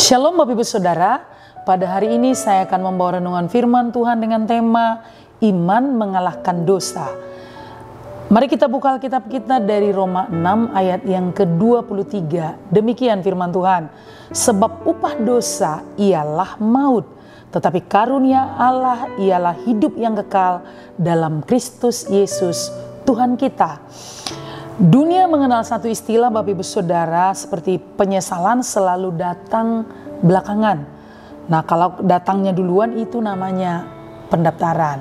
Shalom Bapak Ibu Saudara, pada hari ini saya akan membawa renungan firman Tuhan dengan tema Iman Mengalahkan Dosa. Mari kita buka Alkitab kita dari Roma 6 ayat yang ke-23. Demikian firman Tuhan, sebab upah dosa ialah maut, tetapi karunia Allah ialah hidup yang kekal dalam Kristus Yesus Tuhan kita. Dunia mengenal satu istilah Bapak Ibu Saudara, seperti penyesalan selalu datang belakangan. Nah, kalau datangnya duluan itu namanya pendaftaran.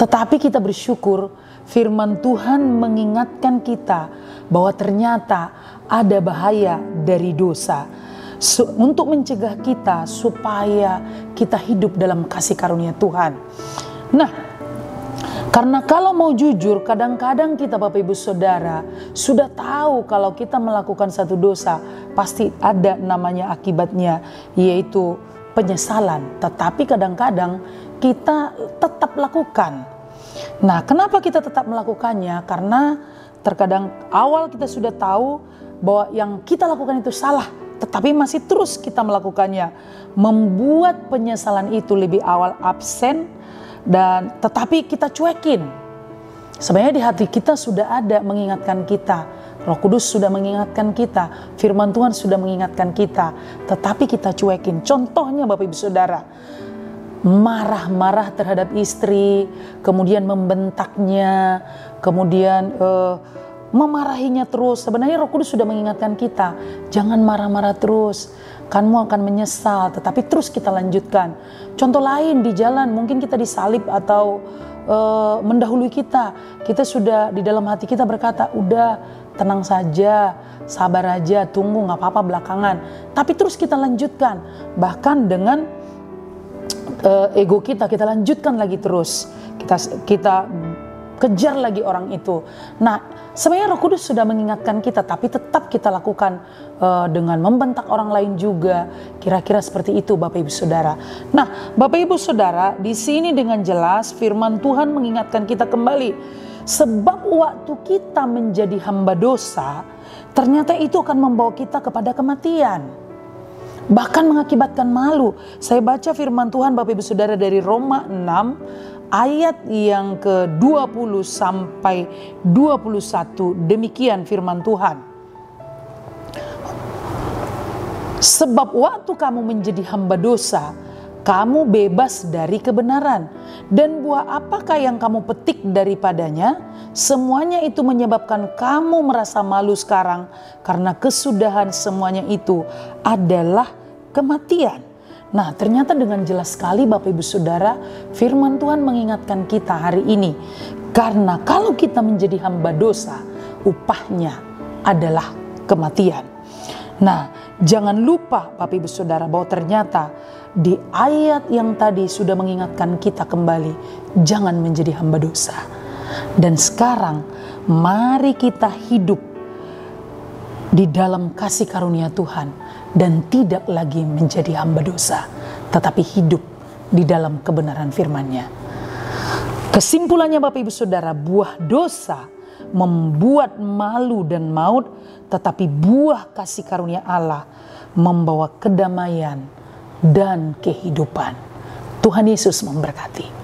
Tetapi kita bersyukur firman Tuhan mengingatkan kita bahwa ternyata ada bahaya dari dosa. Untuk mencegah kita supaya kita hidup dalam kasih karunia Tuhan. Nah, karena kalau mau jujur, kadang-kadang kita Bapak Ibu Saudara sudah tahu kalau kita melakukan satu dosa, pasti ada namanya akibatnya, yaitu penyesalan. Tetapi kadang-kadang kita tetap lakukan. Nah, kenapa kita tetap melakukannya? Karena terkadang awal kita sudah tahu bahwa yang kita lakukan itu salah, tetapi masih terus kita melakukannya. Membuat penyesalan itu lebih awal absen, dan tetapi kita cuekin. Sebenarnya di hati kita sudah ada mengingatkan kita, Roh Kudus sudah mengingatkan kita, firman Tuhan sudah mengingatkan kita, tetapi kita cuekin. Contohnya Bapak Ibu Saudara, marah-marah terhadap istri, kemudian membentaknya, kemudian memarahinya terus. Sebenarnya Roh Kudus sudah mengingatkan kita, jangan marah-marah terus, kamu akan menyesal, tetapi terus kita lanjutkan. Contoh lain di jalan, mungkin kita disalib atau mendahului kita sudah di dalam hati kita berkata, udah tenang saja, sabar aja, tunggu, gak apa-apa belakangan. Tapi terus kita lanjutkan, bahkan dengan ego kita lanjutkan lagi terus, kita kejar lagi orang itu. Nah, sebenarnya Roh Kudus sudah mengingatkan kita, tapi tetap kita lakukan dengan membentak orang lain juga. Kira-kira seperti itu Bapak Ibu Saudara. Nah, Bapak Ibu Saudara, di sini dengan jelas firman Tuhan mengingatkan kita kembali. Sebab waktu kita menjadi hamba dosa, ternyata itu akan membawa kita kepada kematian. Bahkan mengakibatkan malu. Saya baca firman Tuhan Bapak Ibu Saudara dari Roma 6 ayat yang ke-20 sampai 21. Demikian firman Tuhan. Sebab waktu kamu menjadi hamba dosa, kamu bebas dari kebenaran. Dan buah apakah yang kamu petik daripadanya? Semuanya itu menyebabkan kamu merasa malu sekarang, karena kesudahan semuanya itu adalah kematian. Nah, ternyata dengan jelas sekali Bapak Ibu Saudara, firman Tuhan mengingatkan kita hari ini. Karena kalau kita menjadi hamba dosa, upahnya adalah kematian. Nah, jangan lupa Bapak Ibu Saudara bahwa ternyata di ayat yang tadi sudah mengingatkan kita kembali, jangan menjadi hamba dosa. Dan sekarang mari kita hidup di dalam kasih karunia Tuhan dan tidak lagi menjadi hamba dosa, tetapi hidup di dalam kebenaran firman-Nya. Kesimpulannya Bapak Ibu Saudara, buah dosa membuat malu dan maut, tetapi buah kasih karunia Allah membawa kedamaian dan kehidupan. Tuhan Yesus memberkati.